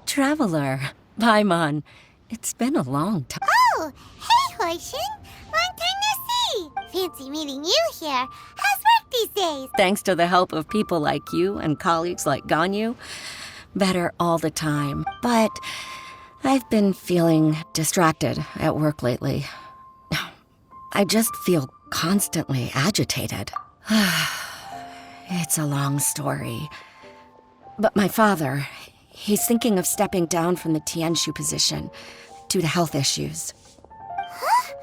Traveler, Paimon, it's been a long time. Oh, hey, Hoishin. Long time no see. Fancy meeting you here. How's work these days? Thanks to the help of people like you and colleagues like Ganyu, better all the time. But I've been feeling distracted at work lately. I just feel constantly agitated. It's a long story. But my father, he's thinking of stepping down from the Tianshu position due to health issues. Huh?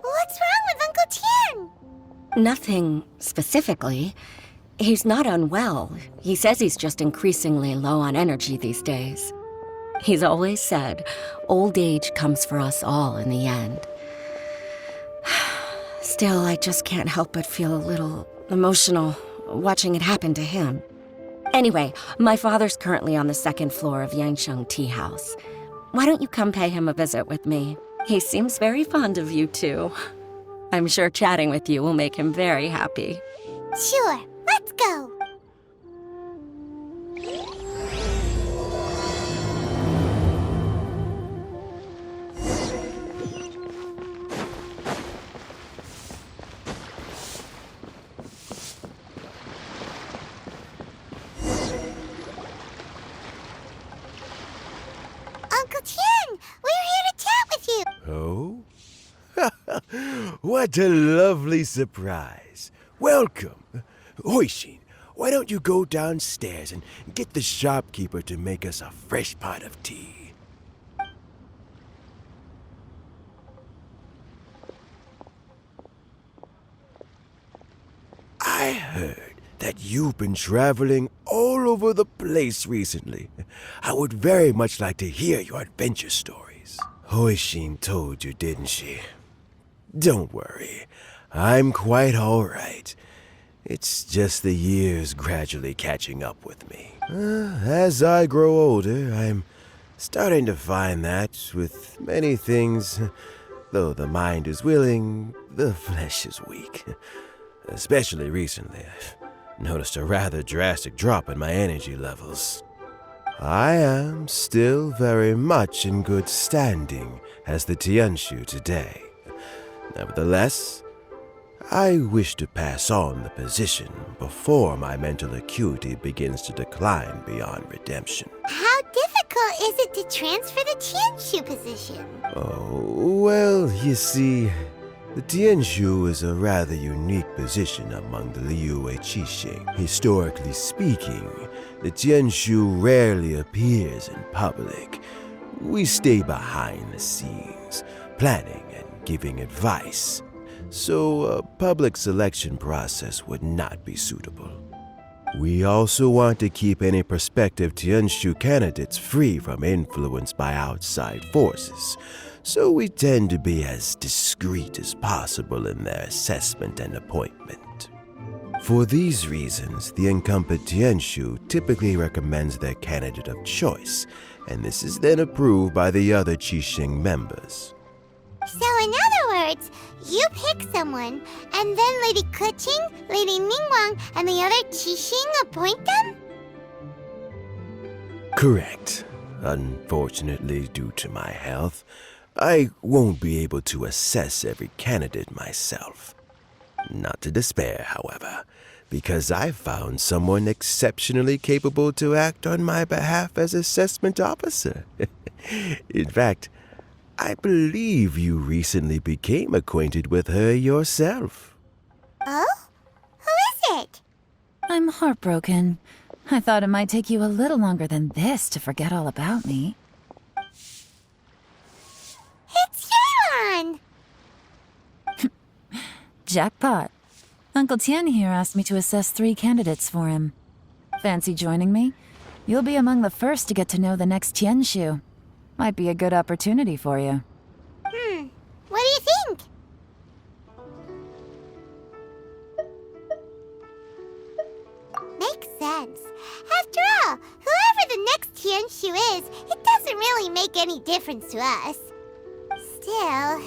What's wrong with Uncle Tian? Nothing specifically. He's not unwell. He says he's just increasingly low on energy these days. He's always said, old age comes for us all in the end. Still, I just can't help but feel a little emotional watching it happen to him. Anyway, my father's currently on the second floor of Yangsheng Tea House. Why don't you come pay him a visit with me? He seems very fond of you, too. I'm sure chatting with you will make him very happy. Sure, let's go. Uncle Tian, we're here to chat with you. Oh? What a lovely surprise. Welcome. Hoishin, why don't you go downstairs and get the shopkeeper to make us a fresh pot of tea? I heard that you've been traveling all over the place recently. I would very much like to hear your adventure stories. Hoishin told you, didn't she? Don't worry, I'm quite all right. It's just the years gradually catching up with me. As I grow older, I'm starting to find that with many things, though the mind is willing, the flesh is weak. Especially recently, I've noticed a rather drastic drop in my energy levels. I am still very much in good standing as the Tianshu today. Nevertheless, I wish to pass on the position before my mental acuity begins to decline beyond redemption. How difficult is it to transfer the Tianshu position? Oh, well, you see, the Tianshu is a rather unique position among the Liyue Qixing. Historically speaking, the Tianshu rarely appears in public. We stay behind the scenes, planning and giving advice, so a public selection process would not be suitable. We also want to keep any prospective Tianshu candidates free from influence by outside forces, so we tend to be as discreet as possible in their assessment and appointment. For these reasons, the incumbent Tianshu typically recommends their candidate of choice, and this is then approved by the other Qixing members. So in other words, you pick someone, and then Lady Keqing, Lady Ningguang, and the other Qixing appoint them? Correct. Unfortunately, due to my health, I won't be able to assess every candidate myself. Not to despair, however, because I found someone exceptionally capable to act on my behalf as assessment officer. In fact, I believe you recently became acquainted with her yourself. Oh? Who is it? I'm heartbroken. I thought it might take you a little longer than this to forget all about me. It's Yelan! Jackpot. Uncle Tian here asked me to assess 3 candidates for him. Fancy joining me? You'll be among the first to get to know the next Tianshu. Might be a good opportunity for you. What do you think? Makes sense. After all, whoever the next Tianshu is, it doesn't really make any difference to us. Still,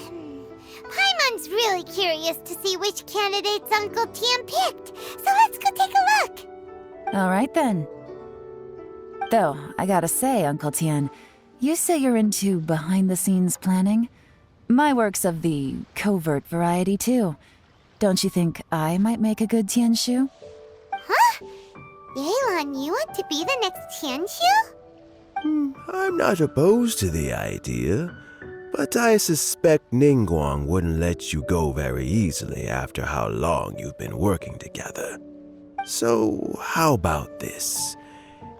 Paimon's really curious to see which candidates Uncle Tian picked, so let's go take a look. All right then. Though, I gotta say, Uncle Tian, you say you're into behind-the-scenes planning? My work's of the covert variety, too. Don't you think I might make a good Tianshu? Huh? Yelan, you want to be the next Tianshu? I'm not opposed to the idea, but I suspect Ningguang wouldn't let you go very easily after how long you've been working together. So, how about this?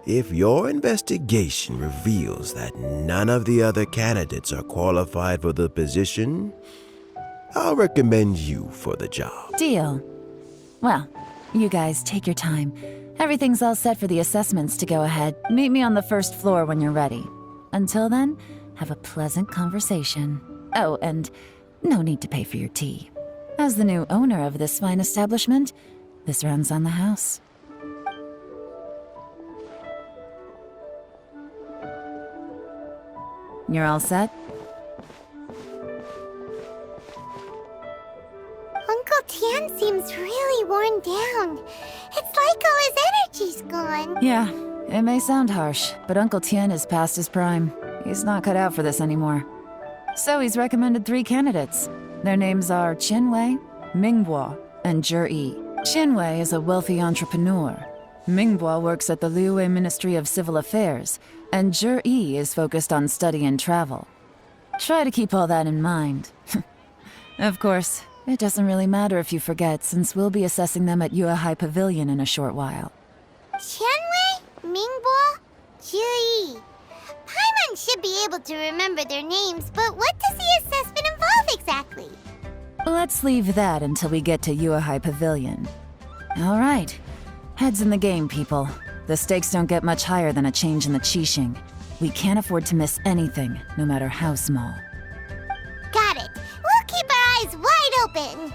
If your investigation reveals that none of the other candidates are qualified for the position, I'll recommend you for the job. Deal. Well, you guys take your time. Everything's all set for the assessments to go ahead. Meet me on the first floor when you're ready. Until then, have a pleasant conversation. Oh, and no need to pay for your tea. As the new owner of this fine establishment, this runs on the house. You're all set? Uncle Tian seems really worn down. It's like all his energy's gone. Yeah, it may sound harsh, but Uncle Tian is past his prime. He's not cut out for this anymore. So he's recommended 3 candidates. Their names are Qianwei, Mingbo, and Zhi. Qianwei is a wealthy entrepreneur. Mingbo works at the Liyue Ministry of Civil Affairs, and Zhi is focused on study and travel. Try to keep all that in mind. Of course, it doesn't really matter if you forget, since we'll be assessing them at Yuehai Pavilion in a short while. Qianwei, Mingbo, Zhi. Paimon should be able to remember their names, but what does the assessment involve exactly? Let's leave that until we get to Yuehai Pavilion. All right. Heads in the game, people. The stakes don't get much higher than a change in the Qixing. We can't afford to miss anything, no matter how small. Got it. We'll keep our eyes wide open.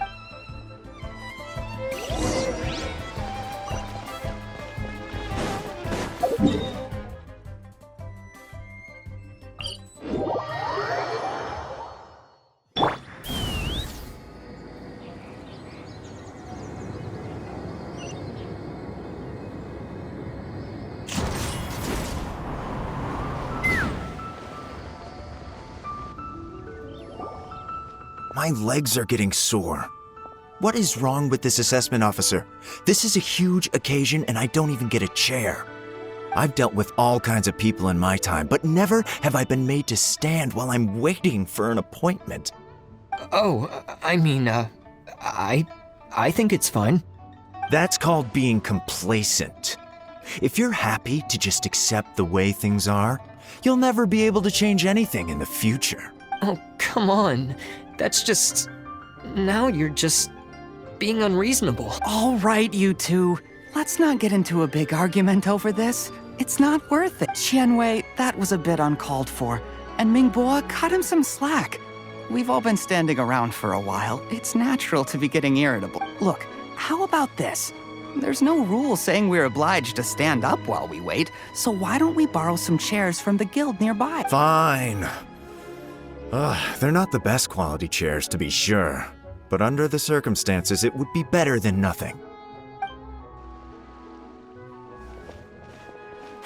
My legs are getting sore. What is wrong with this assessment officer? This is a huge occasion and I don't even get a chair. I've dealt with all kinds of people in my time, but never have I been made to stand while I'm waiting for an appointment. Oh, I mean, I think it's fine. That's called being complacent. If you're happy to just accept the way things are, you'll never be able to change anything in the future. Oh, come on. That's just... Now you're just being unreasonable. All right, you two. Let's not get into a big argument over this. It's not worth it. Qianwei, that was a bit uncalled for. And Mingbo, cut him some slack. We've all been standing around for a while. It's natural to be getting irritable. Look, how about this? There's no rule saying we're obliged to stand up while we wait, so why don't we borrow some chairs from the guild nearby? Fine. They're not the best quality chairs, to be sure. But under the circumstances, it would be better than nothing.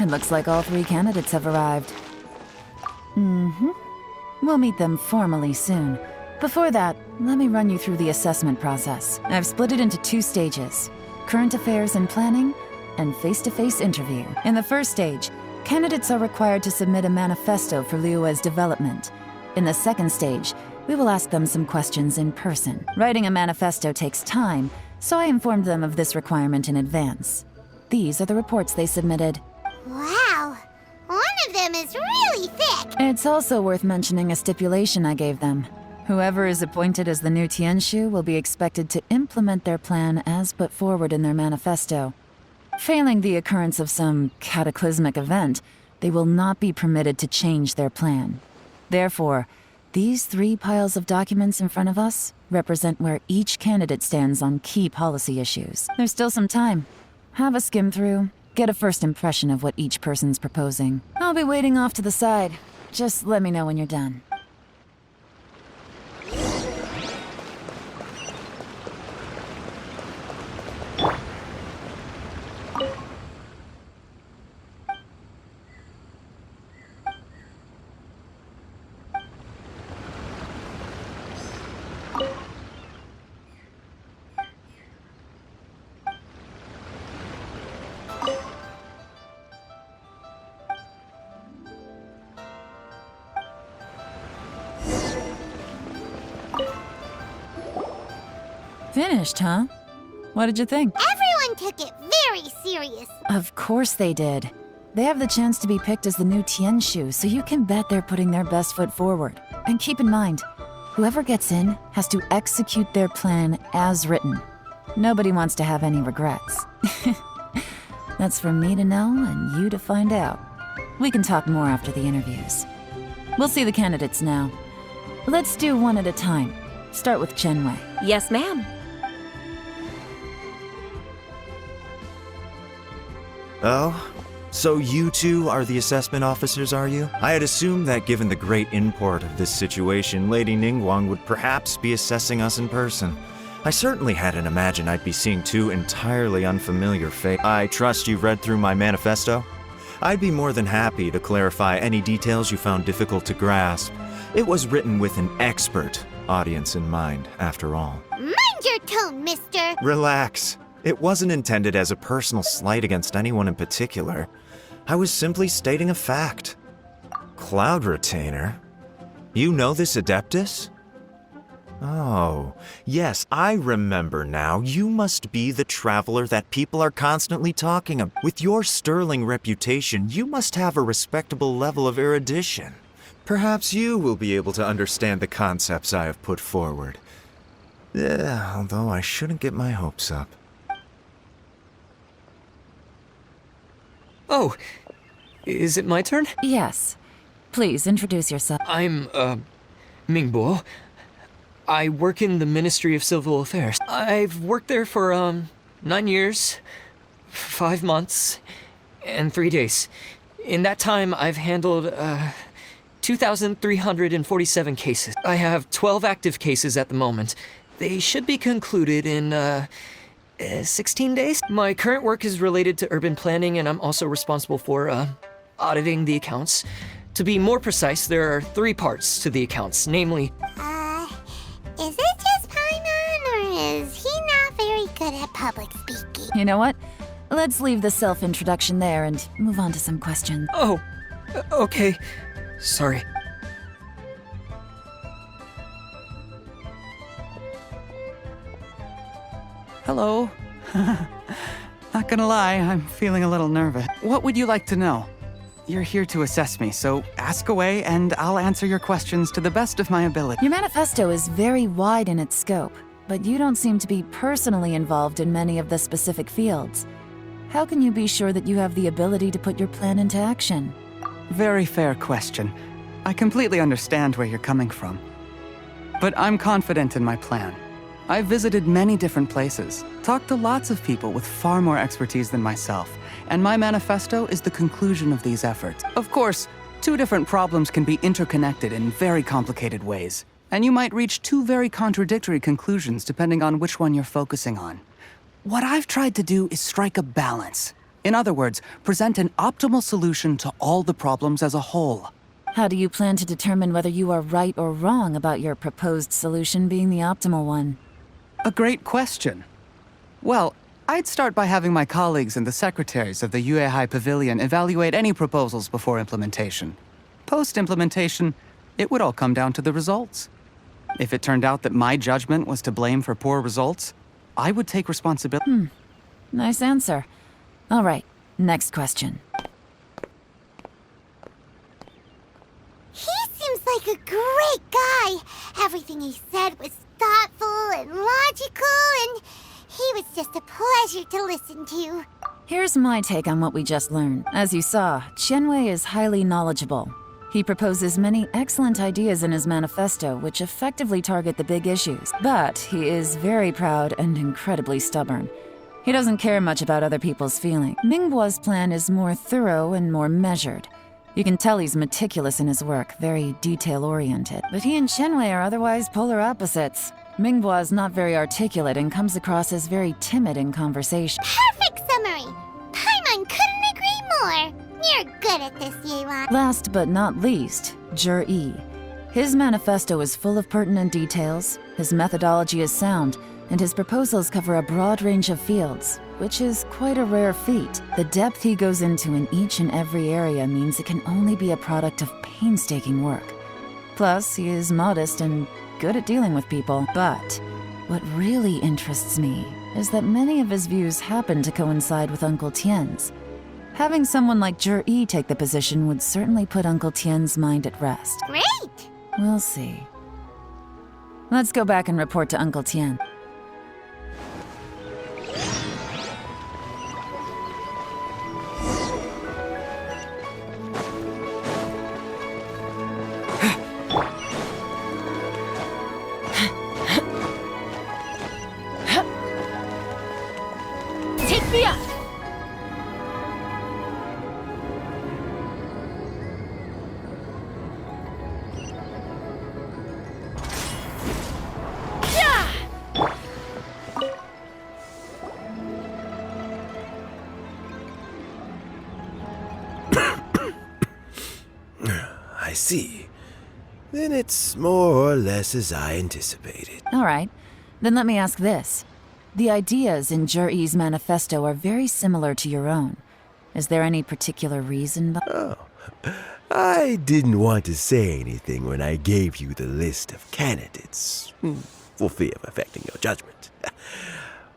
It looks like all 3 candidates have arrived. We'll meet them formally soon. Before that, let me run you through the assessment process. I've split it into 2 stages: current affairs and planning, and face-to-face interview. In the first stage, candidates are required to submit a manifesto for Liyue's development. In the second stage, we will ask them some questions in person. Writing a manifesto takes time, so I informed them of this requirement in advance. These are the reports they submitted. Wow. One of them is really thick. It's also worth mentioning a stipulation I gave them. Whoever is appointed as the new Tianshu will be expected to implement their plan as put forward in their manifesto. Failing the occurrence of some cataclysmic event, they will not be permitted to change their plan. Therefore, these 3 piles of documents in front of us represent where each candidate stands on key policy issues. There's still some time. Have a skim through, get a first impression of what each person's proposing. I'll be waiting off to the side. Just let me know when you're done. Finished, huh? What did you think? Everyone took it very serious. Of course they did. They have the chance to be picked as the new Tianshu, so you can bet they're putting their best foot forward. And keep in mind, whoever gets in has to execute their plan as written. Nobody wants to have any regrets. That's for me to know and you to find out. We can talk more after the interviews. We'll see the candidates now. Let's do one at a time. Start with Chenwei. Yes, ma'am. Oh? So you two are the assessment officers, are you? I had assumed that given the great import of this situation, Lady Ningguang would perhaps be assessing us in person. I certainly hadn't imagined I'd be seeing two entirely unfamiliar faces. I trust you've read through my manifesto? I'd be more than happy to clarify any details you found difficult to grasp. It was written with an expert audience in mind, after all. Mind your tone, mister. Relax. It wasn't intended as a personal slight against anyone in particular. I was simply stating a fact. Cloud Retainer? You know this Adeptus? Oh, yes, I remember now. You must be the traveler that people are constantly talking about. With your sterling reputation, you must have a respectable level of erudition. Perhaps you will be able to understand the concepts I have put forward. Although I shouldn't get my hopes up. Oh, is it my turn? Yes. Please introduce yourself. I'm, Mingbo. I work in the Ministry of Civil Affairs. I've worked there for, 9 years, 5 months, and 3 days. In that time, I've handled, 2,347 cases. I have 12 active cases at the moment. They should be concluded in, 16 days. My current work is related to urban planning, and I'm also responsible for, auditing the accounts. To be more precise, there are 3 parts to the accounts, namely... Is it just Paimon, or is he not very good at public speaking? You know what? Let's leave the self-introduction there and move on to some questions. Oh, okay. Sorry. Hello. Not gonna lie, I'm feeling a little nervous. What would you like to know? You're here to assess me, so ask away and I'll answer your questions to the best of my ability. Your manifesto is very wide in its scope, but you don't seem to be personally involved in many of the specific fields. How can you be sure that you have the ability to put your plan into action? Very fair question. I completely understand where you're coming from. But I'm confident in my plan. I've visited many different places, talked to lots of people with far more expertise than myself, and my manifesto is the conclusion of these efforts. Of course, 2 different problems can be interconnected in very complicated ways, and you might reach 2 very contradictory conclusions depending on which one you're focusing on. What I've tried to do is strike a balance. In other words, present an optimal solution to all the problems as a whole. How do you plan to determine whether you are right or wrong about your proposed solution being the optimal one? A great question. Well, I'd start by having my colleagues and the secretaries of the Yuehai Pavilion evaluate any proposals before implementation. Post-implementation, it would all come down to the results. If it turned out that my judgment was to blame for poor results, I would take responsibility. Nice answer. All right, next question. He seems like a great guy. Everything he said was thoughtful and logical, and he was just a pleasure to listen to. Here's my take on what we just learned. As you saw, Chenwei is highly knowledgeable. He proposes many excellent ideas in his manifesto which effectively target the big issues, but he is very proud and incredibly stubborn. He doesn't care much about other people's feelings. Mingbo's plan is more thorough and more measured. You can tell he's meticulous in his work, very detail-oriented. But he and Chenwei are otherwise polar opposites. Mingbo is not very articulate and comes across as very timid in conversation. Perfect summary. Paimon couldn't agree more. You're good at this, Yelan. Last but not least, Jur-E. His manifesto is full of pertinent details, his methodology is sound, and his proposals cover a broad range of fields, which is quite a rare feat. The depth he goes into in each and every area means it can only be a product of painstaking work. Plus, he is modest and good at dealing with people, but What really interests me is that many of his views happen to coincide with Uncle Tien's. Having someone like Zhi take the position would certainly put Uncle Tien's mind at rest. Great! We'll see. Let's go back and report to Uncle Tien. Take me up! I see. Then it's more or less as I anticipated. All right, then let me ask this. The ideas in Zhi's manifesto are very similar to your own. Is there any particular reason? I didn't want to say anything when I gave you the list of candidates, for fear of affecting your judgment.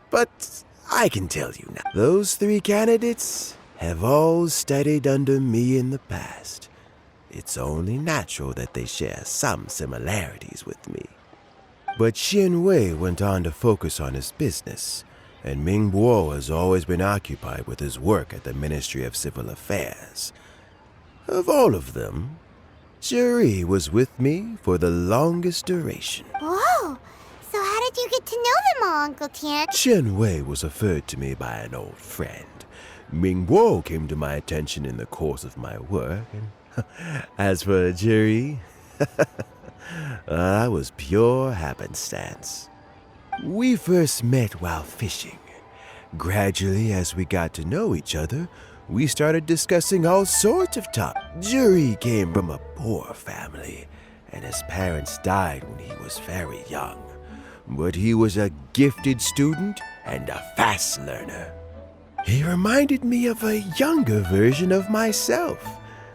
But I can tell you now, those 3 candidates have all studied under me in the past. It's only natural that they share some similarities with me. But Xian Wei went on to focus on his business, and Ming Bo has always been occupied with his work at the Ministry of Civil Affairs. Of all of them, Zhi was with me for the longest duration. Whoa! So how did you get to know them all, Uncle Tien? Xian Wei was referred to me by an old friend. Ming Bo came to my attention in the course of my work, and as for Zhi, that was pure happenstance. We first met while fishing. Gradually, as we got to know each other, we started discussing all sorts of topics. Zhi came from a poor family, and his parents died when he was very young. But he was a gifted student and a fast learner. He reminded me of a younger version of myself.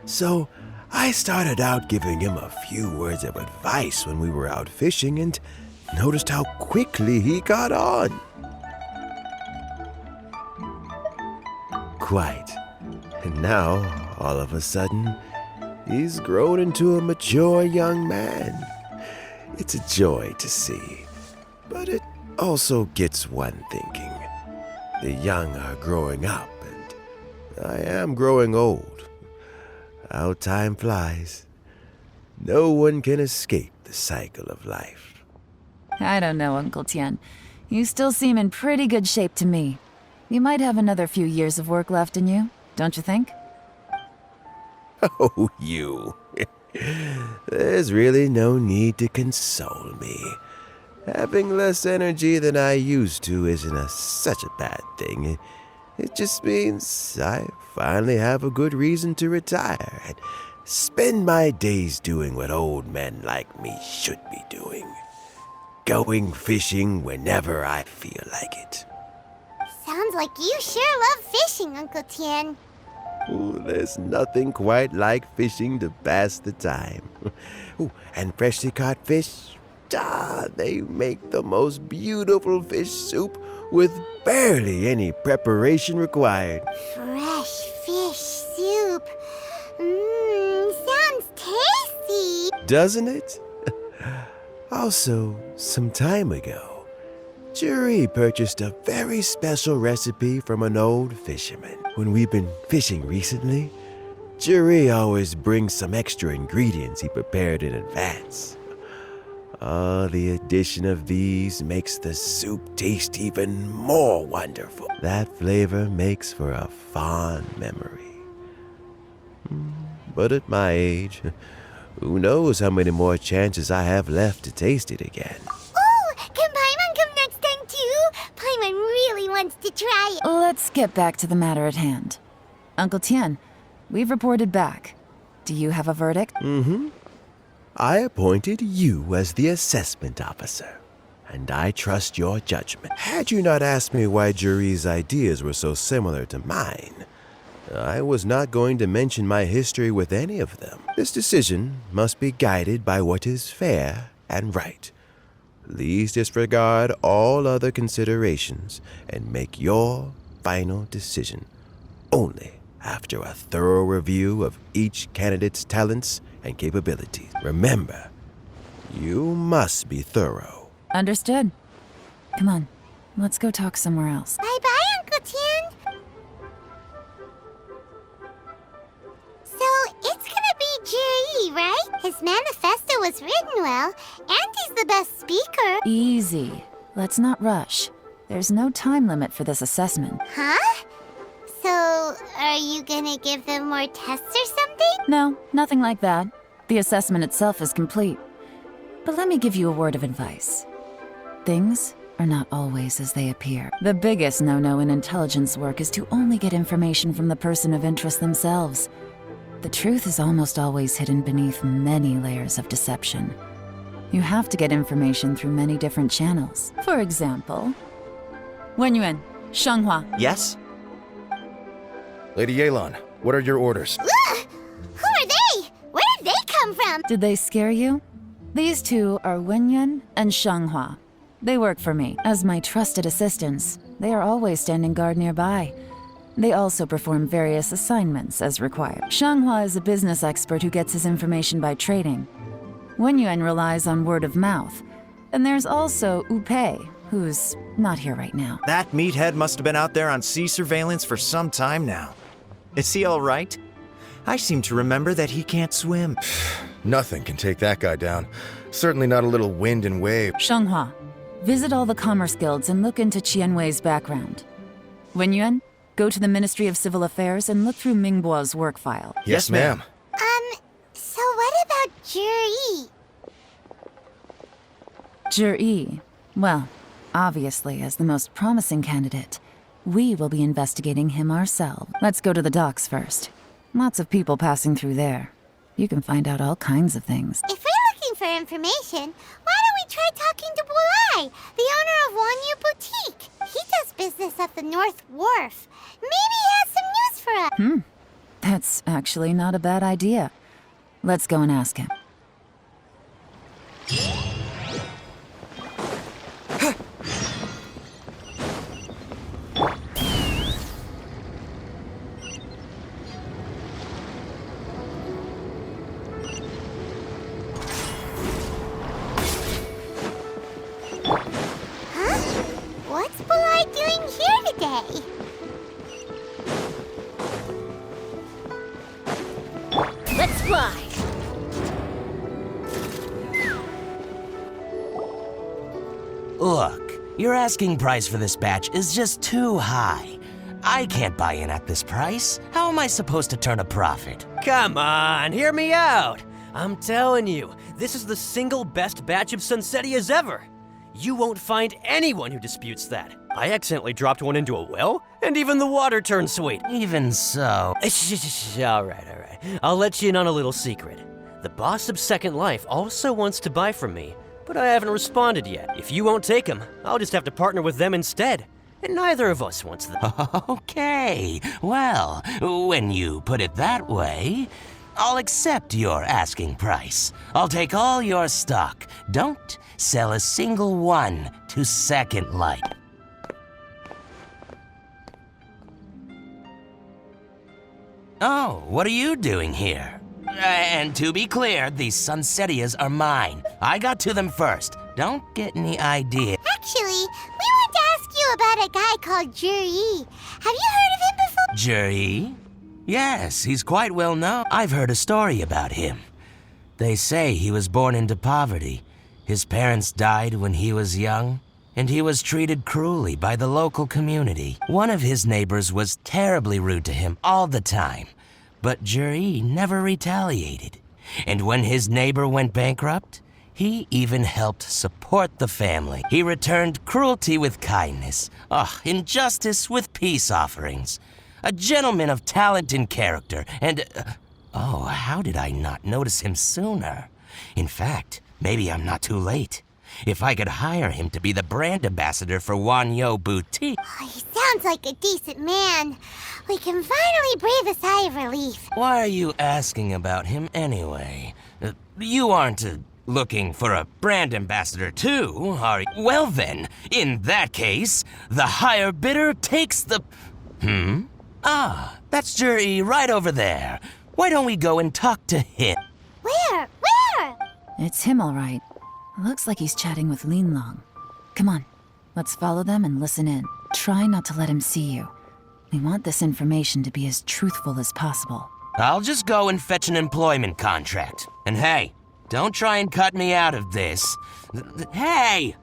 So I started out giving him a few words of advice when we were out fishing and noticed how quickly he got on. Quite. And now, all of a sudden, he's grown into a mature young man. It's a joy to see. But it also gets one thinking. The young are growing up, and I am growing old. How time flies. No one can escape the cycle of life. I don't know, Uncle Tien. You still seem in pretty good shape to me. You might have another few years of work left in you, don't you think? Oh, you. There's really no need to console me. Having less energy than I used to isn't such a bad thing. It just means I finally have a good reason to retire and spend my days doing what old men like me should be doing. Going fishing whenever I feel like it. Sounds like you sure love fishing, Uncle Tien. Ooh, there's nothing quite like fishing to pass the time. Ooh, and freshly caught fish, they make the most beautiful fish soup with barely any preparation required. Fresh fish soup. Sounds tasty. Doesn't it? Also, some time ago, Zhi purchased a very special recipe from an old fisherman. When we've been fishing recently, Zhi always brings some extra ingredients he prepared in advance. The addition of these makes the soup taste even more wonderful. That flavor makes for a fond memory. But at my age, who knows how many more chances I have left to taste it again. Ooh, can Paimon come next time too? Paimon really wants to try it. Let's get back to the matter at hand. Uncle Tien, we've reported back. Do you have a verdict? I appointed you as the assessment officer, and I trust your judgment. Had you not asked me why Zhi's ideas were so similar to mine, I was not going to mention my history with any of them. This decision must be guided by what is fair and right. Please disregard all other considerations and make your final decision only after a thorough review of each candidate's talents and capabilities. Remember, you must be thorough. Understood. Come on, let's go talk somewhere else. Bye-bye, Uncle Tian. So, it's gonna be Jiri, right? His manifesto was written well, and he's the best speaker. Easy. Let's not rush. There's no time limit for this assessment. Huh? So, are you gonna give them more tests or something? No, nothing like that. The assessment itself is complete. But let me give you a word of advice. Things are not always as they appear. The biggest no-no in intelligence work is to only get information from the person of interest themselves. The truth is almost always hidden beneath many layers of deception. You have to get information through many different channels. For example, Wenyuan, Shenghua. Yes? Lady Yelan, what are your orders? Ugh! Who are they? Where did they come from? Did they scare you? These two are Wenyuan and Shenghua. They work for me as my trusted assistants. They are always standing guard nearby. They also perform various assignments as required. Shenghua is a business expert who gets his information by trading. Wenyuan relies on word of mouth. And there's also Wu Pei, who's not here right now. That meathead must have been out there on sea surveillance for some time now. Is he all right? I seem to remember that he can't swim. Nothing can take that guy down. Certainly not a little wind and wave. Shenghua, visit all the commerce guilds and look into Qianwei's background. Wenyuan, go to the Ministry of Civil Affairs and look through Mingbo's work file. Yes, ma'am. So what about Jiri? Jiri, well, obviously as the most promising candidate, we will be investigating him ourselves. Let's go to the docks first. Lots of people passing through there. You can find out all kinds of things. If we're looking for information, why don't we try talking to Bulai, the owner of Wanyu Boutique? He does business at the North Wharf. Maybe he has some news for us. That's actually not a bad idea. Let's go and ask him. What's Bulai doing here today? Let's fly! Look, your asking price for this batch is just too high. I can't buy in at this price. How am I supposed to turn a profit? Come on, hear me out. I'm telling you, this is the single best batch of Sunsetias ever. You won't find anyone who disputes that. I accidentally dropped one into a well, and even the water turned sweet. Even so... All right. I'll let you in on a little secret. The boss of Second Life also wants to buy from me, but I haven't responded yet. If you won't take them, I'll just have to partner with them instead. And neither of us wants them. Okay, well, when you put it that way, I'll accept your asking price. I'll take all your stock. Don't sell a single one to Second Life. Oh, what are you doing here? And to be clear, these Sunsetias are mine. I got to them first. Don't get any idea. Actually, we want to ask you about a guy called Jiri. Have you heard of him before? Jiri? Yes, he's quite well known. I've heard a story about him. They say he was born into poverty. His parents died when he was young, and he was treated cruelly by the local community. One of his neighbors was terribly rude to him all the time, but Jiri never retaliated. And when his neighbor went bankrupt, he even helped support the family. He returned cruelty with kindness, injustice with peace offerings. A gentleman of talent and character, and... how did I not notice him sooner? In fact, maybe I'm not too late. If I could hire him to be the brand ambassador for Wanyu Boutique... Oh, he sounds like a decent man. We can finally breathe a sigh of relief. Why are you asking about him anyway? You aren't Looking for a brand ambassador too, are you? Well then, in that case, the higher bidder takes the... Ah, that's Jerry right over there. Why don't we go and talk to him? Where? Where? It's him, all right. Looks like he's chatting with Yelan. Come on, let's follow them and listen in. Try not to let him see you. We want this information to be as truthful as possible. I'll just go and fetch an employment contract. And hey, don't try and cut me out of this. Hey!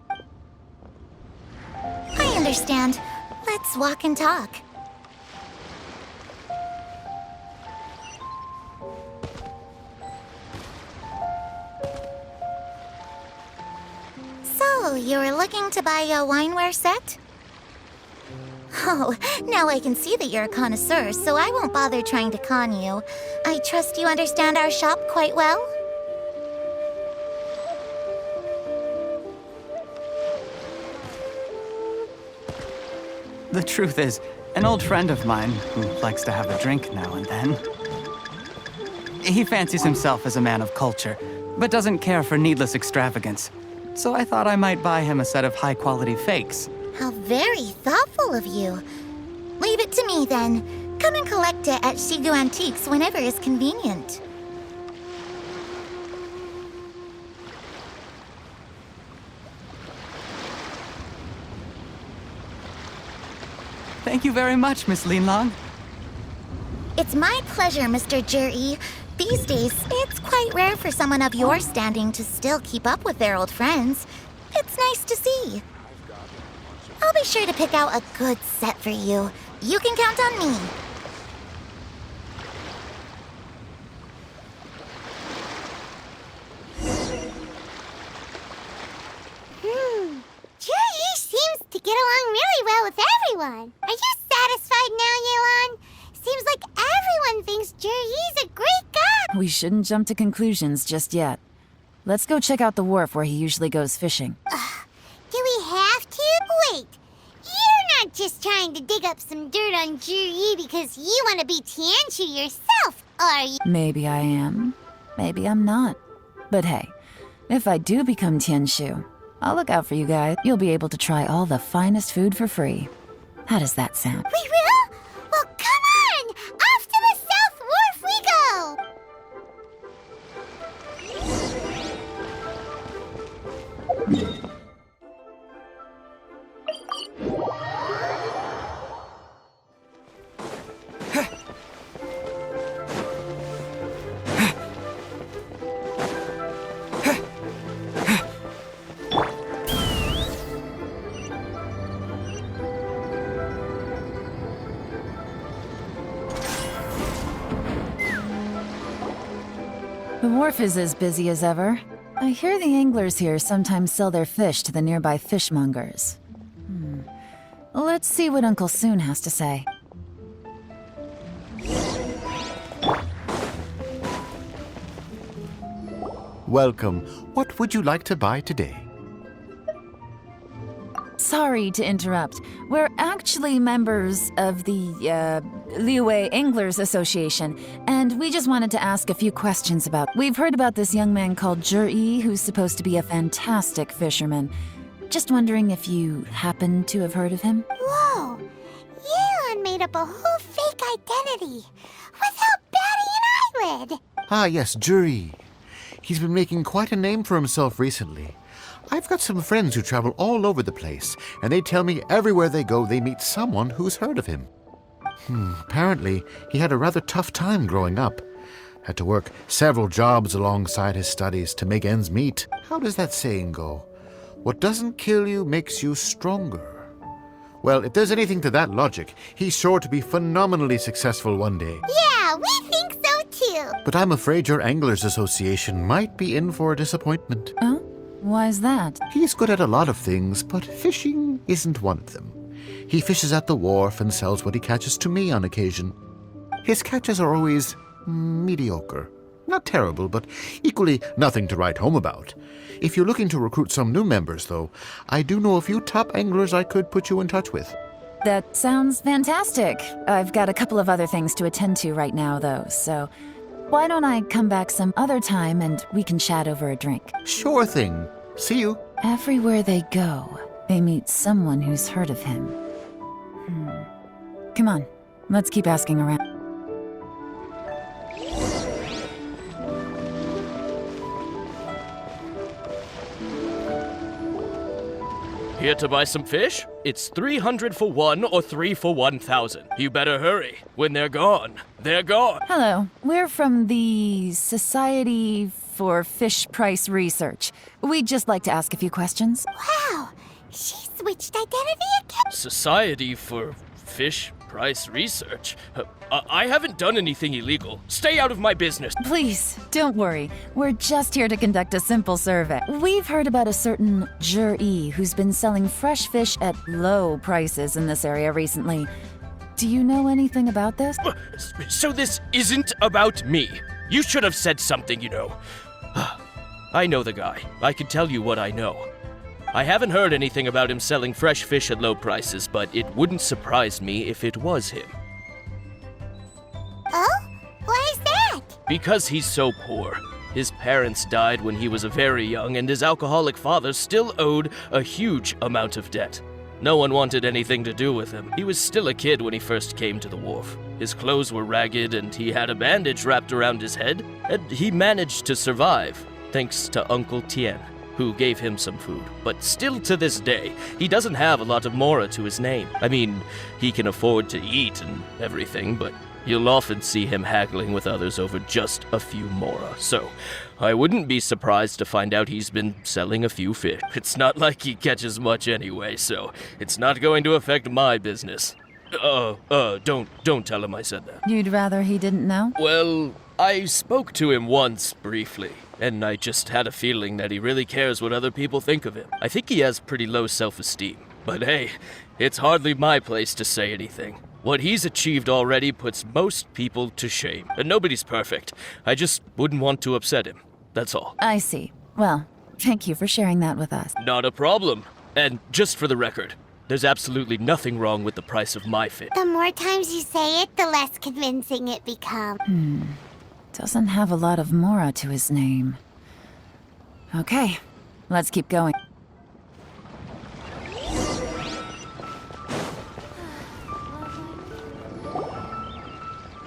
I understand. Let's walk and talk. So, you were looking to buy a wineware set? Oh, now I can see that you're a connoisseur, so I won't bother trying to con you. I trust you understand our shop quite well? The truth is, an old friend of mine who likes to have a drink now and then. He fancies himself as a man of culture, but doesn't care for needless extravagance. So I thought I might buy him a set of high-quality fakes. How very thoughtful of you. Leave it to me, then. Come and collect it at Shigu Antiques whenever is convenient. Thank you very much, Miss Yelan. It's my pleasure, Mr. Jerry. These days, it's quite rare for someone of your standing to still keep up with their old friends. It's nice to see. I'll be sure to pick out a good set for you. You can count on me. Jerry seems to get along really well with everyone. Are you satisfied now, Yelan? Seems like everyone thinks Jerry's a great guy. We shouldn't jump to conclusions just yet. Let's go check out the wharf where he usually goes fishing. Do we have to? Wait, you're not just trying to dig up some dirt on Jerry because you want to be Tianshu yourself, are you? Maybe I am. Maybe I'm not. But hey, if I do become Tianshu, I'll look out for you guys. You'll be able to try all the finest food for free. How does that sound? We will? Well, come on! Off to the South Wharf we go! The wharf is as busy as ever. I hear the anglers here sometimes sell their fish to the nearby fishmongers. Let's see what Uncle Soon has to say. Welcome. What would you like to buy today? Sorry to interrupt. We're actually members of the, Liyue Anglers Association, and we just wanted to ask a few questions about... We've heard about this young man called Zhi, who's supposed to be a fantastic fisherman. Just wondering if you happen to have heard of him? Whoa! Yelan made up a whole fake identity without batting an eyelid! Ah, yes, Juri. He's been making quite a name for himself recently. I've got some friends who travel all over the place, and they tell me everywhere they go they meet someone who's heard of him. Apparently, he had a rather tough time growing up. Had to work several jobs alongside his studies to make ends meet. How does that saying go? What doesn't kill you makes you stronger. Well, if there's anything to that logic, he's sure to be phenomenally successful one day. Yeah, we think so too! But I'm afraid your Anglers Association might be in for a disappointment. Oh? Why's that? He's good at a lot of things, but fishing isn't one of them. He fishes at the wharf and sells what he catches to me on occasion. His catches are always mediocre. Not terrible, but equally nothing to write home about. If you're looking to recruit some new members, though, I do know a few top anglers I could put you in touch with. That sounds fantastic. I've got a couple of other things to attend to right now, though, so... Why don't I come back some other time and we can chat over a drink? Sure thing. See you. Everywhere they go, they meet someone who's heard of him. Come on, let's keep asking around. Here to buy some fish? It's 300 for 1 or 3 for 1,000. You better hurry. When they're gone, they're gone. Hello, we're from the Society for Fish Price Research. We'd just like to ask a few questions. Wow, she switched identity again. Society for Fish Price Research? I haven't done anything illegal. Stay out of my business. Please, don't worry. We're just here to conduct a simple survey. We've heard about a certain Jur-E who's been selling fresh fish at low prices in this area recently. Do you know anything about this? So this isn't about me. You should have said something, you know. I know the guy. I can tell you what I know. I haven't heard anything about him selling fresh fish at low prices, but it wouldn't surprise me if it was him. Oh? Why is that? Because he's so poor. His parents died when he was very young, and his alcoholic father still owed a huge amount of debt. No one wanted anything to do with him. He was still a kid when he first came to the wharf. His clothes were ragged, and he had a bandage wrapped around his head, and he managed to survive, thanks to Uncle Tien, who gave him some food. But still to this day, he doesn't have a lot of mora to his name. I mean, he can afford to eat and everything, but you'll often see him haggling with others over just a few mora. So, I wouldn't be surprised to find out he's been selling a few fish. It's not like he catches much anyway, so it's not going to affect my business. Don't tell him I said that. You'd rather he didn't know? Well, I spoke to him once, briefly, and I just had a feeling that he really cares what other people think of him. I think he has pretty low self-esteem. But hey, it's hardly my place to say anything. What he's achieved already puts most people to shame. And nobody's perfect. I just wouldn't want to upset him. That's all. I see. Well, thank you for sharing that with us. Not a problem. And just for the record, there's absolutely nothing wrong with the price of my fish. The more times you say it, the less convincing it becomes. Doesn't have a lot of mora to his name. Okay, let's keep going.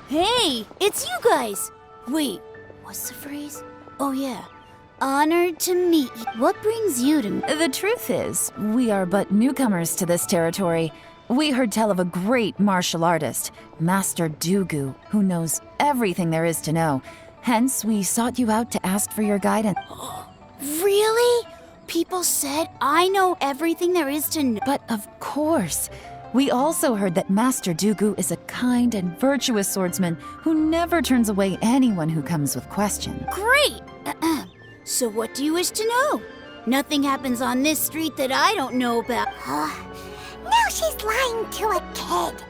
Hey, it's you guys! Wait, what's the phrase? Oh yeah, honored to meet you. What brings you to me? The truth is, we are but newcomers to this territory. We heard tell of a great martial artist, Master Dugu, who knows everything there is to know. Hence, we sought you out to ask for your guidance. Really? People said I know everything there is to know. But of course. We also heard that Master Dugu is a kind and virtuous swordsman who never turns away anyone who comes with questions. Great! So what do you wish to know? Nothing happens on this street that I don't know about. Now she's lying to a kid.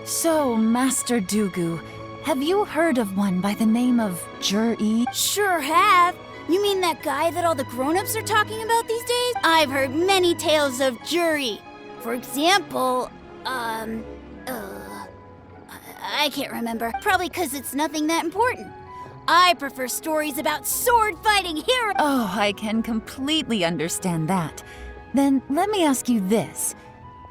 So, Master Dugu, have you heard of one by the name of Jur-E? Sure have. You mean that guy that all the grown-ups are talking about these days? I've heard many tales of Jur-E. For example, I can't remember. Probably because it's nothing that important. I prefer stories about sword-fighting heroes. Oh, I can completely understand that. Then let me ask you this.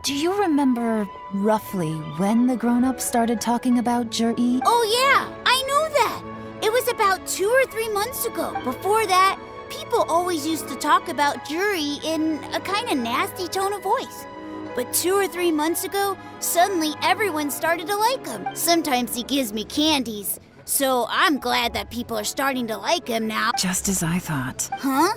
Do you remember roughly when the grown-ups started talking about Jur-E? Oh yeah, I know that. It was about 2 or 3 months ago. Before that, people always used to talk about Jur-E in a kind of nasty tone of voice. But 2 or 3 months ago, suddenly everyone started to like him. Sometimes he gives me candies. So I'm glad that people are starting to like him now. Just as I thought. Huh?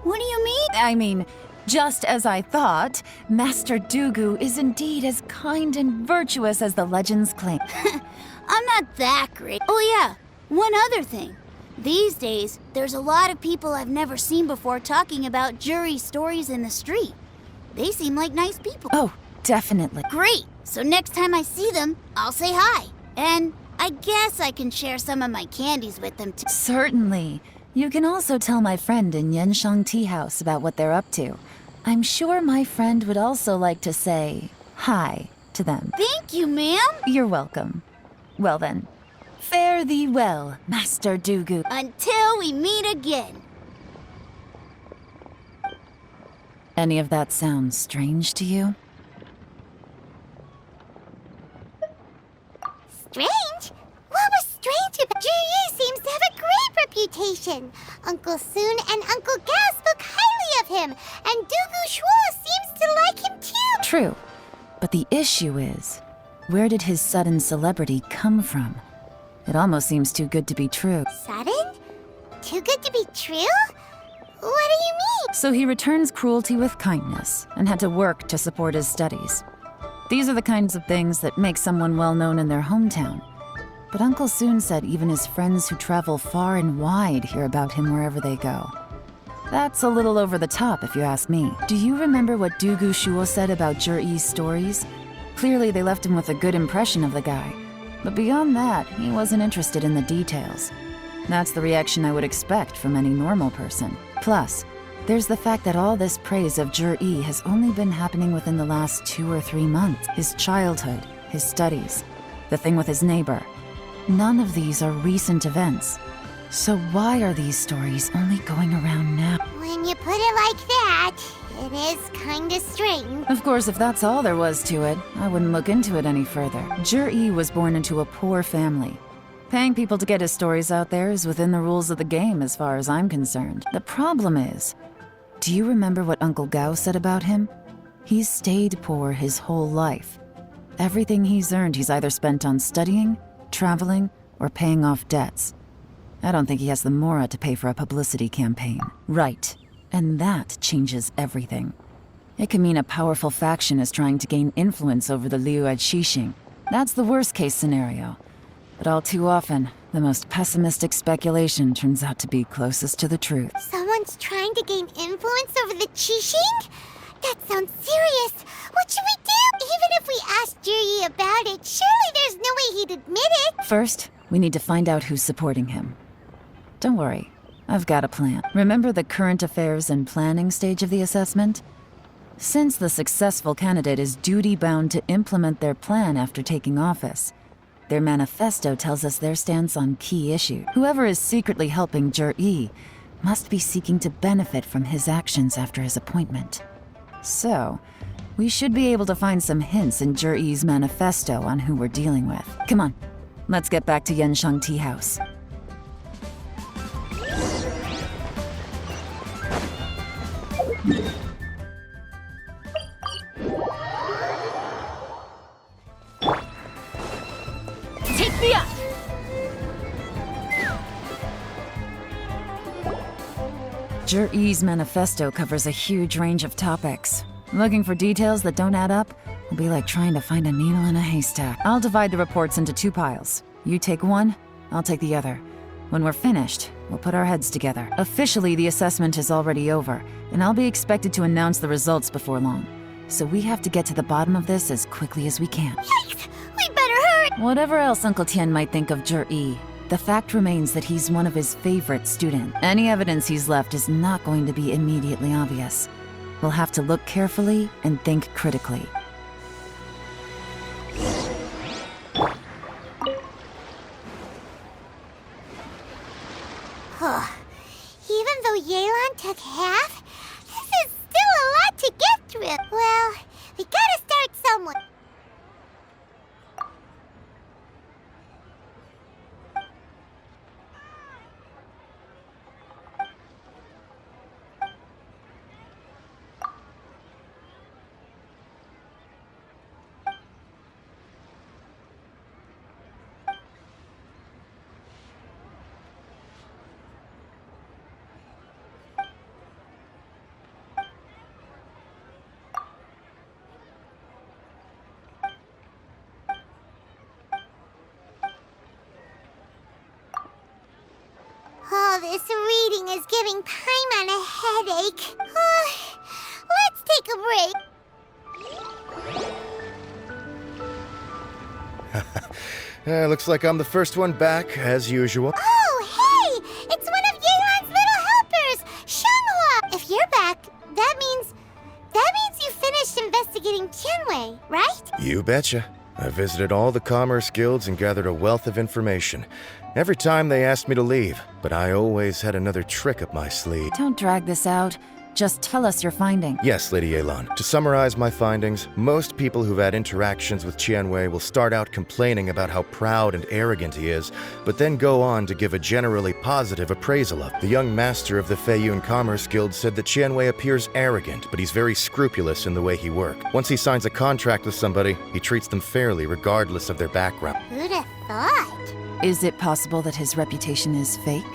What do you mean? I mean, just as I thought, Master Dugu is indeed as kind and virtuous as the legends claim. I'm not that great. Oh yeah, one other thing. These days, there's a lot of people I've never seen before talking about Jur-E stories in the street. They seem like nice people. Oh, definitely. Great! So next time I see them, I'll say hi. And I guess I can share some of my candies with them too. Certainly. You can also tell my friend in Yenshang Tea House about what they're up to. I'm sure my friend would also like to say hi to them. Thank you, ma'am. You're welcome. Well then, Fare thee well, Master Dugu. Until we meet again. Any of that sound strange to you? Strange? What was strange about Ji seems to have a great reputation. Uncle Soon and Uncle Gao spoke highly of him, and Dugu Shuo seems to like him too. True. But the issue is, where did his sudden celebrity come from? It almost seems too good to be true. Sudden? Too good to be true? What do you mean? So he returns cruelty with kindness and had to work to support his studies. These are the kinds of things that make someone well known in their hometown. But Uncle Soon said even his friends who travel far and wide hear about him wherever they go. That's a little over the top, if you ask me. Do you remember what Dugu Shuo said about Zhiyi's stories? Clearly they left him with a good impression of the guy. But beyond that, he wasn't interested in the details. That's the reaction I would expect from any normal person. Plus, there's the fact that all this praise of Zhiyi has only been happening within the last 2 or 3 months. His childhood, his studies, the thing with his neighbor. None of these are recent events. So why are these stories only going around now? When you put it like that, it is kinda strange. Of course, if that's all there was to it, I wouldn't look into it any further. Zhiyi was born into a poor family. Paying people to get his stories out there is within the rules of the game as far as I'm concerned. The problem is, do you remember what Uncle Gao said about him? He's stayed poor his whole life. Everything he's earned he's either spent on studying, traveling, or paying off debts. I don't think he has the mora to pay for a publicity campaign. Right. And that changes everything. It can mean a powerful faction is trying to gain influence over the Liu Xixing. That's the worst case scenario. But all too often, the most pessimistic speculation turns out to be closest to the truth. Someone's trying to gain influence over the Qixing? That sounds serious. What should we do? Even if we asked Ji about it, surely there's no way he'd admit it. First, we need to find out who's supporting him. Don't worry, I've got a plan. Remember the current affairs and planning stage of the assessment? Since the successful candidate is duty-bound to implement their plan after taking office, their manifesto tells us their stance on key issues. Whoever is secretly helping Zhiyi must be seeking to benefit from his actions after his appointment. So, we should be able to find some hints in Zhiyi's manifesto on who we're dealing with. Come on, let's get back to Yansheng Tea House. Take me up! Zhiyi's manifesto covers a huge range of topics. Looking for details that don't add up will be like trying to find a needle in a haystack. I'll divide the reports into 2 piles. You take one, I'll take the other. When we're finished, we'll put our heads together. Officially, the assessment is already over, and I'll be expected to announce the results before long. So we have to get to the bottom of this as quickly as we can. Yikes! We better hurry! Whatever else Uncle Tian might think of Zhiyi, the fact remains that he's one of his favorite students. Any evidence he's left is not going to be immediately obvious. We'll have to look carefully and think critically. Even though Yelan took half, this is still a lot to get through. Well, we gotta start somewhere. Oh, this reading is giving Paimon a headache. Let's take a break. Looks like I'm the first one back, as usual. Oh, hey! It's one of Yelan's little helpers, Shanghua! If you're back, that means you finished investigating Tianwei, right? You betcha. I visited all the commerce guilds and gathered a wealth of information. Every time they asked me to leave, but I always had another trick up my sleeve. Don't drag this out. Just tell us your finding. Yes, Lady Yelan. To summarize my findings, most people who've had interactions with Qianwei will start out complaining about how proud and arrogant he is, but then go on to give a generally positive appraisal of. The young master of the Feiyun Commerce Guild said that Qianwei appears arrogant, but he's very scrupulous in the way he works. Once he signs a contract with somebody, he treats them fairly regardless of their background. Who'd have thought? Is it possible that his reputation is fake?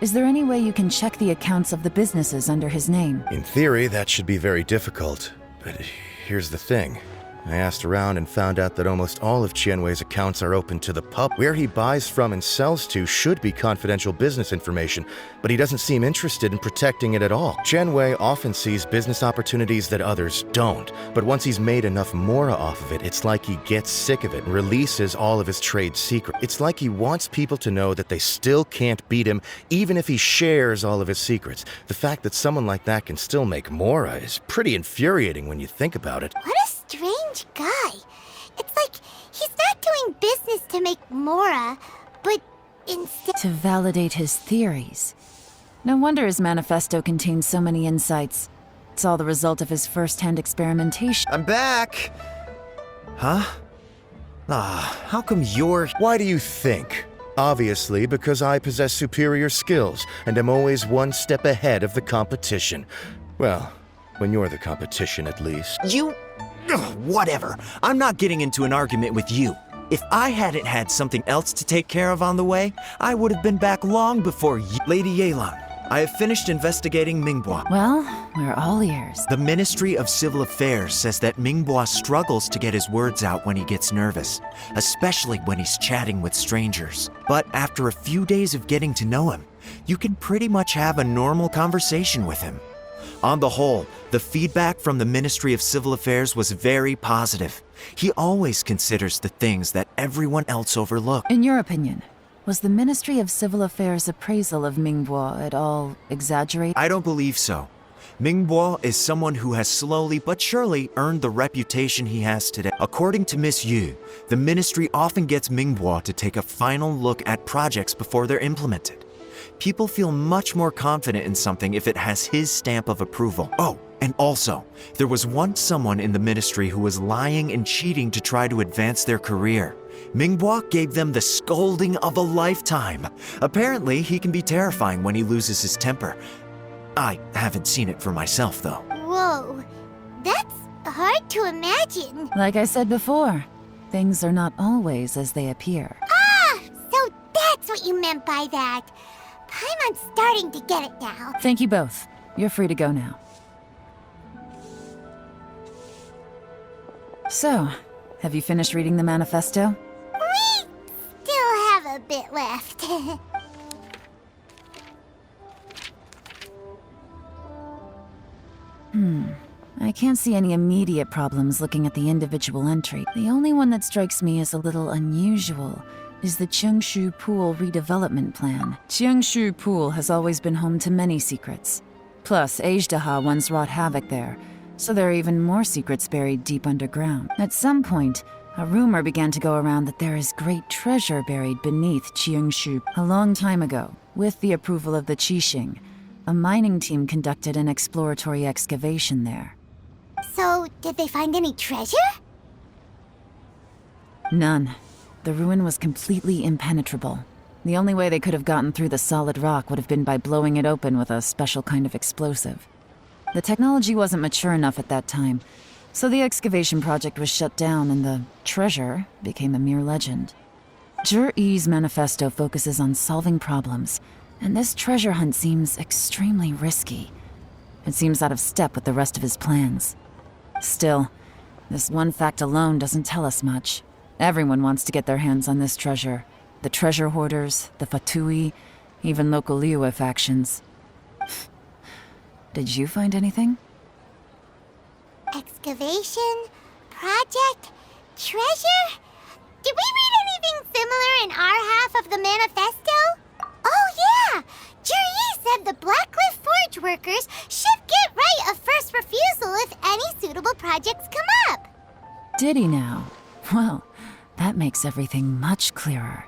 Is there any way you can check the accounts of the businesses under his name? In theory, that should be very difficult, but here's the thing. I asked around and found out that almost all of Qianwei's accounts are open to the public. Where he buys from and sells to should be confidential business information, but he doesn't seem interested in protecting it at all. Qianwei often sees business opportunities that others don't, but once he's made enough mora off of it, it's like he gets sick of it and releases all of his trade secrets. It's like he wants people to know that they still can't beat him, even if he shares all of his secrets. The fact that someone like that can still make mora is pretty infuriating when you think about it. What a strange guy. It's like he's not doing business to make mora, but instead to validate his theories. No wonder his manifesto contains so many insights. It's all the result of his first-hand experimentation. I'm back! Huh? How come you're... Why do you think? Obviously, because I possess superior skills and am always one step ahead of the competition. Well, when you're the competition, at least. You... Ugh, whatever. I'm not getting into an argument with you. If I hadn't had something else to take care of on the way, I would have been back long before you... Lady Yelan, I have finished investigating Mingbua. Well, we're all ears. The Ministry of Civil Affairs says that Mingbua struggles to get his words out when he gets nervous, especially when he's chatting with strangers. But after a few days of getting to know him, you can pretty much have a normal conversation with him. On the whole, the feedback from the Ministry of Civil Affairs was very positive. He always considers the things that everyone else overlooks. In your opinion, was the Ministry of Civil Affairs' appraisal of Mingbo at all exaggerated? I don't believe so. Mingbo is someone who has slowly but surely earned the reputation he has today. According to Miss Yu, the Ministry often gets Mingbo to take a final look at projects before they're implemented. People feel much more confident in something if it has his stamp of approval. Oh, and also, there was once someone in the ministry who was lying and cheating to try to advance their career. Mingbo gave them the scolding of a lifetime. Apparently, he can be terrifying when he loses his temper. I haven't seen it for myself, though. Whoa, that's hard to imagine. Like I said before, things are not always as they appear. Ah, so that's what you meant by that. I'm starting to get it now. Thank you both. You're free to go now. So, have you finished reading the manifesto? We still have a bit left. I can't see any immediate problems looking at the individual entry. The only one that strikes me as a little unusual is the Chengshu Pool redevelopment plan. Chengshu Pool has always been home to many secrets. Plus, Ajdaha once wrought havoc there, so there are even more secrets buried deep underground. At some point, a rumor began to go around that there is great treasure buried beneath Chengshu. A long time ago, with the approval of the Qixing, a mining team conducted an exploratory excavation there. So, did they find any treasure? None. The ruin was completely impenetrable. The only way they could have gotten through the solid rock would have been by blowing it open with a special kind of explosive. The technology wasn't mature enough at that time, so the excavation project was shut down and the treasure became a mere legend. Zhi-Yi's manifesto focuses on solving problems, and this treasure hunt seems extremely risky. It seems out of step with the rest of his plans. Still, this one fact alone doesn't tell us much. Everyone wants to get their hands on this treasure. The treasure hoarders, the Fatui, even local Liyue factions. Did you find anything? Excavation? Project? Treasure? Did we read anything similar in our half of the manifesto? Oh yeah! Zhi-Yi said the Blackcliff Forge workers should get right of first refusal if any suitable projects come up. Did he now? Well, That makes everything much clearer.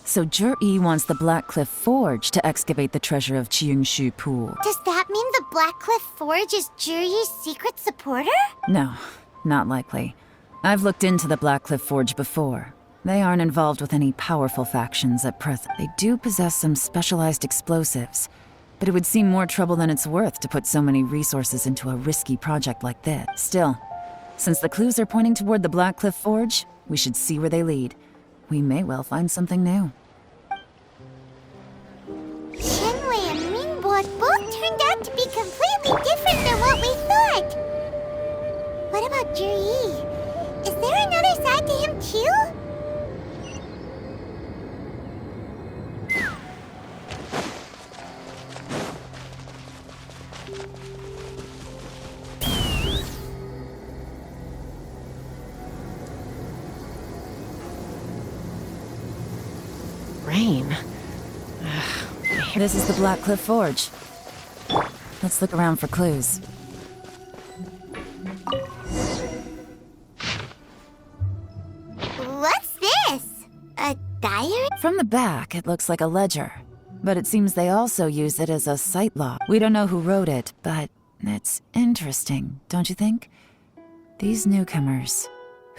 So Jur-E wants the Blackcliff Forge to excavate the treasure of Qingshu Pool. Does that mean the Blackcliff Forge is Juri's secret supporter? No, not likely. I've looked into the Blackcliff Forge before. They aren't involved with any powerful factions at present. They do possess some specialized explosives, but it would seem more trouble than it's worth to put so many resources into a risky project like this. Still, since the clues are pointing toward the Blackcliff Forge, we should see where they lead. We may well find something new. Shenwei and Mingbo both turned out to be completely different than what we thought. What about Juri? Is there another side to him too? Rain. This is the Blackcliff Forge. Let's look around for clues. What's this? A diary? From the back, it looks like a ledger. But it seems they also use it as a site log. We don't know who wrote it, but it's interesting, don't you think? These newcomers,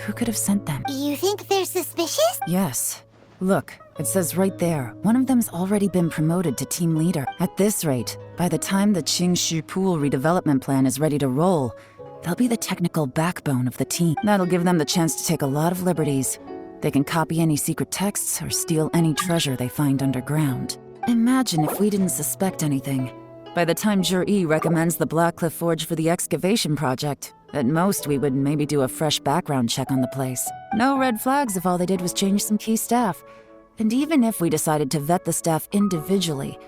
who could have sent them? You think they're suspicious? Yes. Look, it says right there, one of them's already been promoted to team leader. At this rate, by the time the Qingshu Pool redevelopment plan is ready to roll, they'll be the technical backbone of the team. That'll give them the chance to take a lot of liberties. They can copy any secret texts or steal any treasure they find underground. Imagine if we didn't suspect anything. By the time Jur-E recommends the Blackcliff Forge for the excavation project, at most we would maybe do a fresh background check on the place. No red flags if all they did was change some key staff. And even if we decided to vet the staff individually,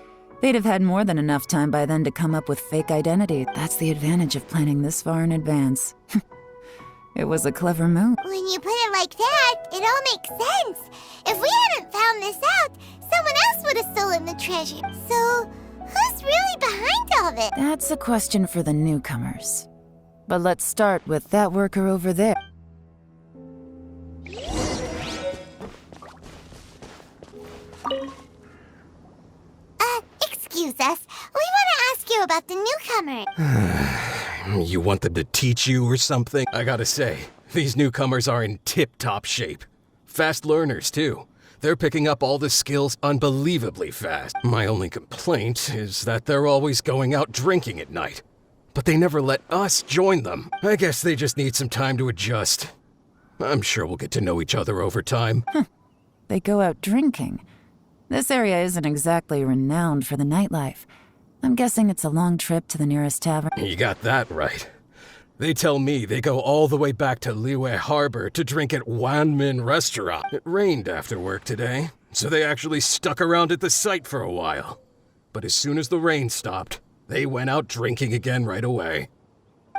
they'd have had more than enough time by then to come up with fake identity. That's the advantage of planning this far in advance. It was a clever move. When you put it like that, it all makes sense. If we hadn't found this out, someone else would have stolen the treasure. So, who's really behind all this? That's a question for the newcomers. But let's start with that worker over there. Excuse us. We want to ask you about the newcomer. You want them to teach you or something? I gotta say, these newcomers are in tip-top shape. Fast learners, too. They're picking up all the skills unbelievably fast. My only complaint is that they're always going out drinking at night. But they never let us join them. I guess they just need some time to adjust. I'm sure we'll get to know each other over time. They go out drinking. This area isn't exactly renowned for the nightlife. I'm guessing it's a long trip to the nearest tavern. You got that right. They tell me they go all the way back to Liyue Harbor to drink at Wanmin Restaurant. It rained after work today, so they actually stuck around at the site for a while. But as soon as the rain stopped, they went out drinking again right away.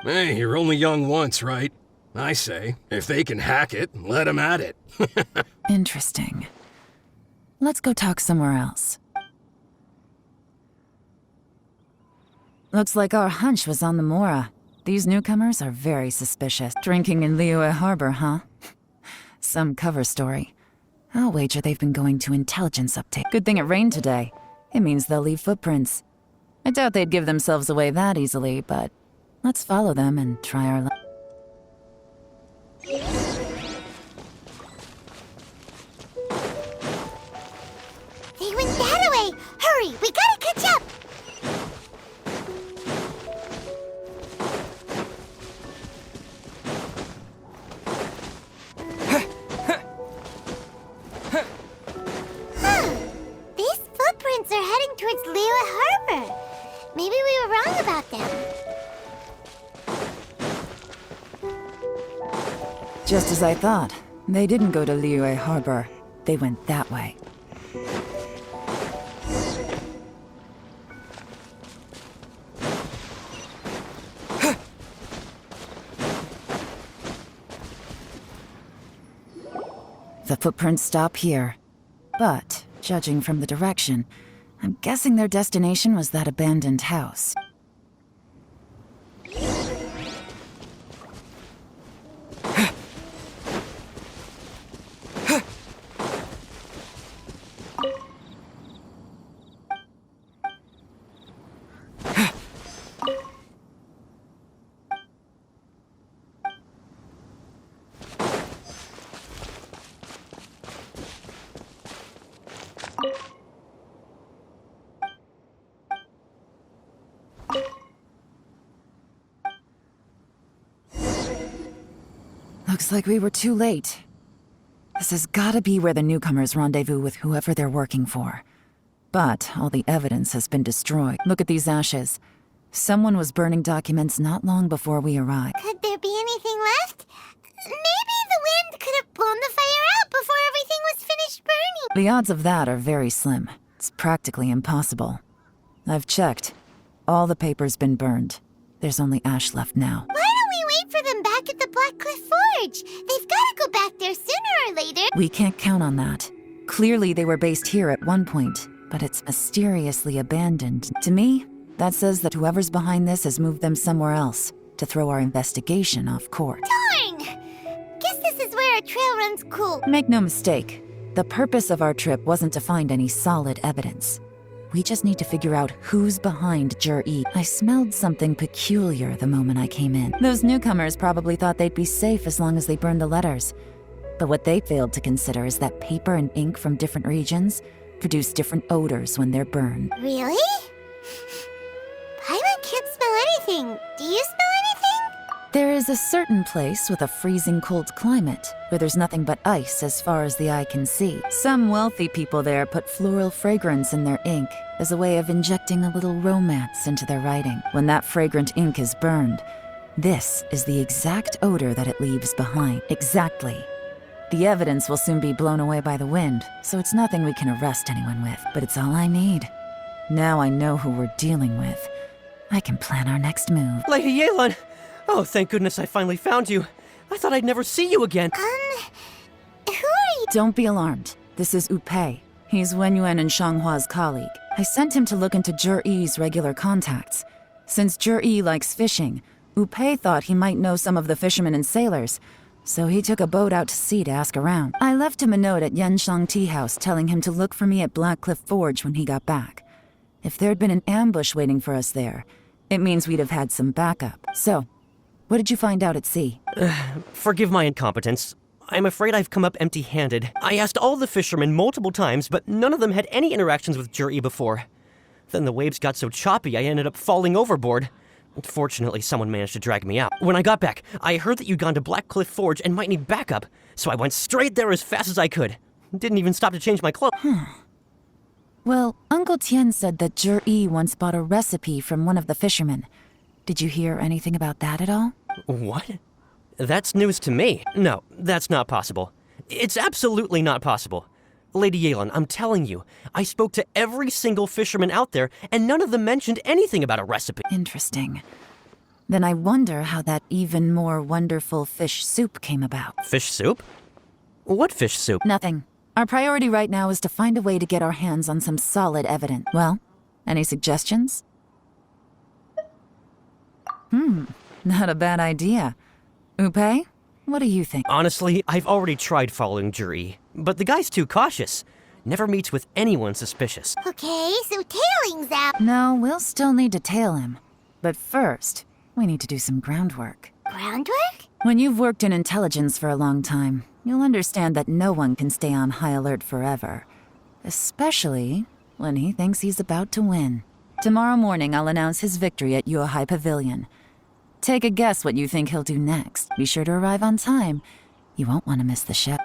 Hey, you're only young once, right? I say, if they can hack it, let them at it. Interesting. Let's go talk somewhere else. Looks like our hunch was on the Mora. These newcomers are very suspicious. Drinking in Liyue Harbor, huh? Some cover story. I'll wager they've been going to intelligence update. Good thing it rained today. It means they'll leave footprints. I doubt they'd give themselves away that easily, but let's follow them and try our luck. They went that way! Hurry, we gotta catch up! These footprints are heading towards Liyue Harbor. Maybe we were wrong about them. Just as I thought. They didn't go to Liyue Harbor. They went that way. The footprints stop here. But, judging from the direction, I'm guessing their destination was that abandoned house. Looks like we were too late. This has gotta be where the newcomers rendezvous with whoever they're working for. But all the evidence has been destroyed. Look at these ashes. Someone was burning documents not long before we arrived. Could there be anything left? Maybe the wind could have blown the fire out before everything was finished burning. The odds of that are very slim. It's practically impossible. I've checked. All the paper's been burned. There's only ash left now. Why don't we wait for them back at the Black Cliff Forge? They've got to go back there sooner or later. We can't count on that. Clearly they were based here at one point, but it's mysteriously abandoned. To me, that says that whoever's behind this has moved them somewhere else to throw our investigation off course. Darn! Guess this is where a trail runs cool. Make no mistake, the purpose of our trip wasn't to find any solid evidence. We just need to figure out who's behind Jur-E. I smelled something peculiar the moment I came in. Those newcomers probably thought they'd be safe as long as they burned the letters. But what they failed to consider is that paper and ink from different regions produce different odors when they're burned. Really? Paimon can't smell anything. Do you smell anything? There is a certain place with a freezing cold climate where there's nothing but ice as far as the eye can see. Some wealthy people there put floral fragrance in their ink as a way of injecting a little romance into their writing. When that fragrant ink is burned, this is the exact odor that it leaves behind. Exactly. The evidence will soon be blown away by the wind, so it's nothing we can arrest anyone with, but it's all I need. Now I know who we're dealing with. I can plan our next move. Lady Yelan! Oh, thank goodness I finally found you. I thought I'd never see you again. Who are you? Don't be alarmed. This is Upei. He's Wenyuan and Shanghua's colleague. I sent him to look into Jur-E's regular contacts. Since Jur-E likes fishing, Upei thought he might know some of the fishermen and sailors, so he took a boat out to sea to ask around. I left him a note at Yenshang Tea House telling him to look for me at Black Cliff Forge when he got back. If there'd been an ambush waiting for us there, it means we'd have had some backup. So, what did you find out at sea? Forgive my incompetence. I'm afraid I've come up empty-handed. I asked all the fishermen multiple times, but none of them had any interactions with Jur-E before. Then the waves got so choppy I ended up falling overboard. Fortunately, someone managed to drag me out. When I got back, I heard that you'd gone to Black Cliff Forge and might need backup, so I went straight there as fast as I could. Didn't even stop to change my clothes. Well, Uncle Tien said that Jur-E once bought a recipe from one of the fishermen. Did you hear anything about that at all? What? That's news to me. No, that's not possible. It's absolutely not possible. Lady Yelan, I'm telling you, I spoke to every single fisherman out there, and none of them mentioned anything about a recipe. Interesting. Then I wonder how that even more wonderful fish soup came about. Fish soup? What fish soup? Nothing. Our priority right now is to find a way to get our hands on some solid evidence. Well, any suggestions? Not a bad idea. Upei, what do you think? Honestly, I've already tried following Jur-E, but the guy's too cautious. Never meets with anyone suspicious. Okay, so tailing's out. No, we'll still need to tail him. But first, we need to do some groundwork. Groundwork? When you've worked in intelligence for a long time, you'll understand that no one can stay on high alert forever. Especially when he thinks he's about to win. Tomorrow morning, I'll announce his victory at Yuehai Pavilion. Take a guess what you think he'll do next. Be sure to arrive on time. You won't want to miss the ship.